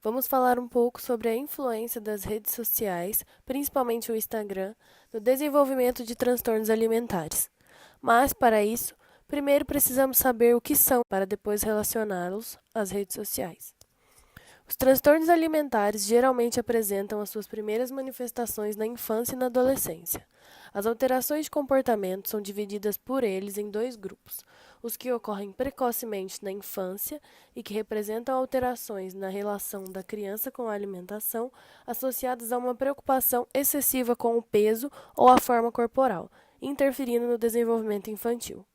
Vamos falar um pouco sobre a influência das redes sociais, principalmente o Instagram, no desenvolvimento de transtornos alimentares. Mas, para isso, primeiro precisamos saber o que são, para depois relacioná-los às redes sociais. Os transtornos alimentares geralmente apresentam as suas primeiras manifestações na infância e na adolescência. As alterações de comportamento são divididas por eles em dois grupos: os que ocorrem precocemente na infância e que representam alterações na relação da criança com a alimentação, associadas a uma preocupação excessiva com o peso ou a forma corporal, interferindo no desenvolvimento infantil.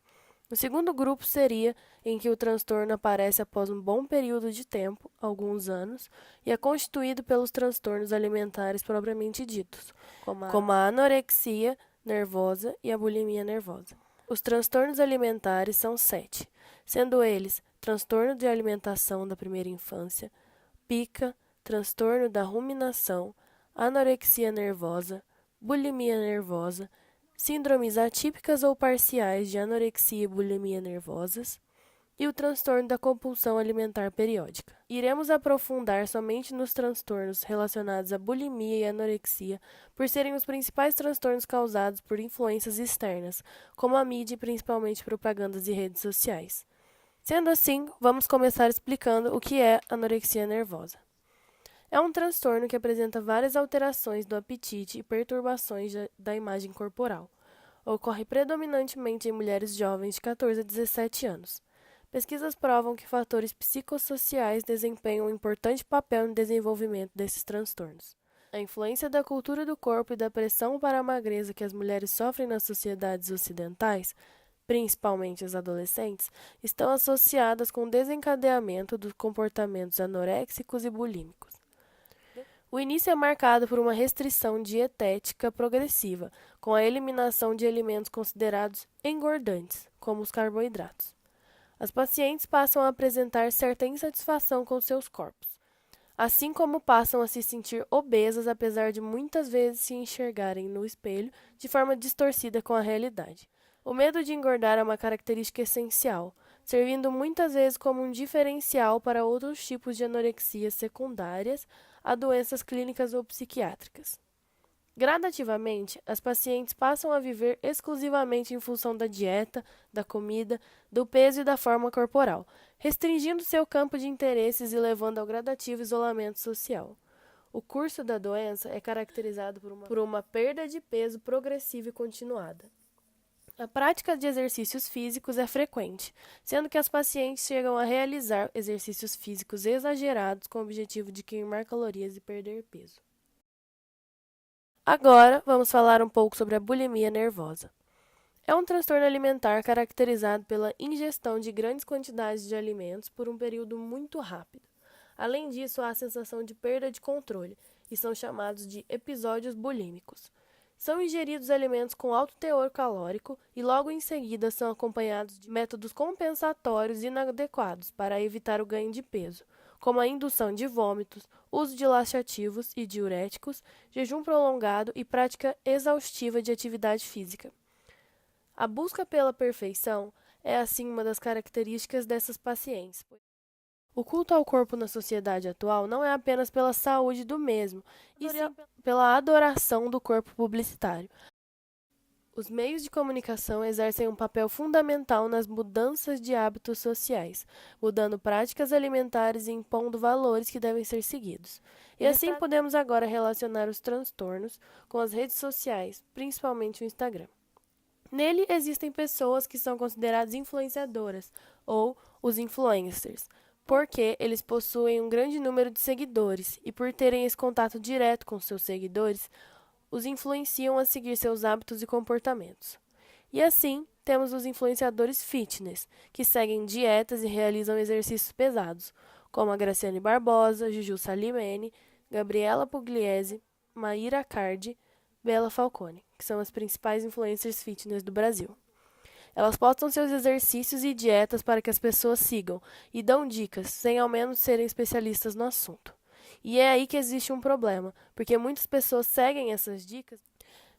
O segundo grupo seria em que o transtorno aparece após um bom período de tempo, alguns anos, e é constituído pelos transtornos alimentares propriamente ditos, como a anorexia nervosa e a bulimia nervosa. Os transtornos alimentares são 7, sendo eles transtorno de alimentação da primeira infância, pica, transtorno da ruminação, anorexia nervosa, bulimia nervosa, síndromes atípicas ou parciais de anorexia e bulimia nervosas, e o transtorno da compulsão alimentar periódica. Iremos aprofundar somente nos transtornos relacionados à bulimia e anorexia, por serem os principais transtornos causados por influências externas, como a mídia e principalmente propagandas e redes sociais. Sendo assim, vamos começar explicando o que é anorexia nervosa. É um transtorno que apresenta várias alterações do apetite e perturbações da imagem corporal. Ocorre predominantemente em mulheres jovens de 14 a 17 anos. Pesquisas provam que fatores psicossociais desempenham um importante papel no desenvolvimento desses transtornos. A influência da cultura do corpo e da pressão para a magreza que as mulheres sofrem nas sociedades ocidentais, principalmente as adolescentes, estão associadas com o desencadeamento dos comportamentos anoréxicos e bulímicos. O início é marcado por uma restrição dietética progressiva, com a eliminação de alimentos considerados engordantes, como os carboidratos. As pacientes passam a apresentar certa insatisfação com seus corpos, assim como passam a se sentir obesas, apesar de muitas vezes se enxergarem no espelho de forma distorcida com a realidade. O medo de engordar é uma característica essencial, servindo muitas vezes como um diferencial para outros tipos de anorexias secundárias a doenças clínicas ou psiquiátricas. Gradativamente, as pacientes passam a viver exclusivamente em função da dieta, da comida, do peso e da forma corporal, restringindo seu campo de interesses e levando ao gradativo isolamento social. O curso da doença é caracterizado por uma perda de peso progressiva e continuada. A prática de exercícios físicos é frequente, sendo que as pacientes chegam a realizar exercícios físicos exagerados com o objetivo de queimar calorias e perder peso. Agora, vamos falar um pouco sobre a bulimia nervosa. É um transtorno alimentar caracterizado pela ingestão de grandes quantidades de alimentos por um período muito rápido. Além disso, há a sensação de perda de controle, e são chamados de episódios bulímicos. São ingeridos alimentos com alto teor calórico e logo em seguida são acompanhados de métodos compensatórios inadequados para evitar o ganho de peso, como a indução de vômitos, uso de laxativos e diuréticos, jejum prolongado e prática exaustiva de atividade física. A busca pela perfeição é, assim, uma das características dessas pacientes. O culto ao corpo na sociedade atual não é apenas pela saúde do mesmo, e sim pela adoração do corpo publicitário. Os meios de comunicação exercem um papel fundamental nas mudanças de hábitos sociais, mudando práticas alimentares e impondo valores que devem ser seguidos. E assim podemos agora relacionar os transtornos com as redes sociais, principalmente o Instagram. Nele existem pessoas que são consideradas influenciadoras, ou os influencers, porque eles possuem um grande número de seguidores e, por terem esse contato direto com seus seguidores, os influenciam a seguir seus hábitos e comportamentos. E assim, temos os influenciadores fitness, que seguem dietas e realizam exercícios pesados, como a Graciane Barbosa, Juju Salimene, Gabriela Pugliese, Maíra Cardi, Bela Falcone, que são as principais influencers fitness do Brasil. Elas postam seus exercícios e dietas para que as pessoas sigam e dão dicas, sem ao menos serem especialistas no assunto. E é aí que existe um problema, porque muitas pessoas seguem essas dicas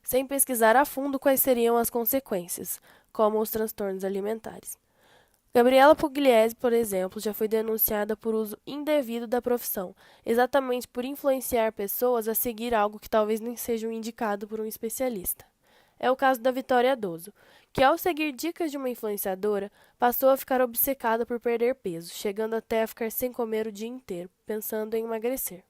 sem pesquisar a fundo quais seriam as consequências, como os transtornos alimentares. Gabriela Pugliese, por exemplo, já foi denunciada por uso indevido da profissão, exatamente por influenciar pessoas a seguir algo que talvez nem seja o indicado por um especialista. É o caso da Vitória Adoso, que ao seguir dicas de uma influenciadora, passou a ficar obcecada por perder peso, chegando até a ficar sem comer o dia inteiro, pensando em emagrecer.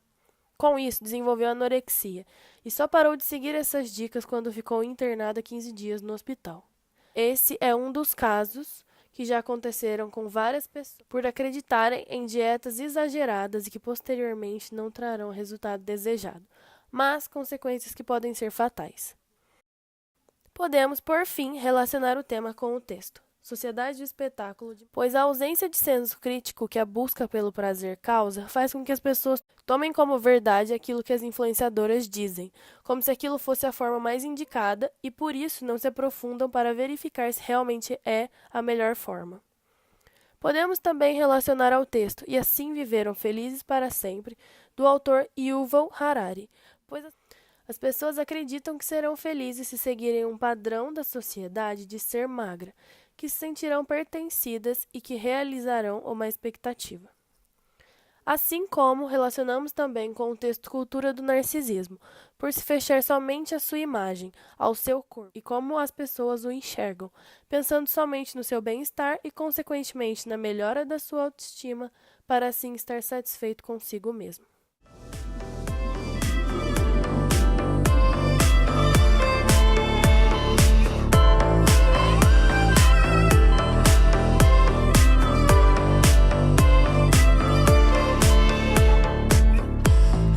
Com isso, desenvolveu anorexia e só parou de seguir essas dicas quando ficou internada 15 dias no hospital. Esse é um dos casos que já aconteceram com várias pessoas por acreditarem em dietas exageradas e que posteriormente não trarão o resultado desejado, mas consequências que podem ser fatais. Podemos, por fim, relacionar o tema com o texto. Sociedade do espetáculo, pois a ausência de senso crítico que a busca pelo prazer causa faz com que as pessoas tomem como verdade aquilo que as influenciadoras dizem, como se aquilo fosse a forma mais indicada e por isso não se aprofundam para verificar se realmente é a melhor forma. Podemos também relacionar ao texto E Assim Viveram Felizes para Sempre, do autor Yuval Harari, pois as pessoas acreditam que serão felizes se seguirem um padrão da sociedade de ser magra, que se sentirão pertencidas e que realizarão uma expectativa. Assim como relacionamos também com o texto Cultura do Narcisismo, por se fechar somente à sua imagem, ao seu corpo e como as pessoas o enxergam, pensando somente no seu bem-estar e, consequentemente, na melhora da sua autoestima, para assim estar satisfeito consigo mesmo.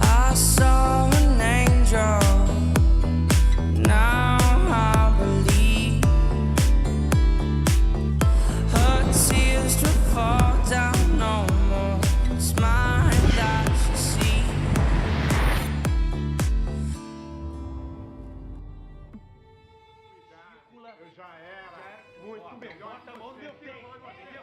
I saw an angel, now I believe her tears will fall down no more. It's mine that she sees. Eu já era muito melhor. Tá bom, meu tempo, entendeu?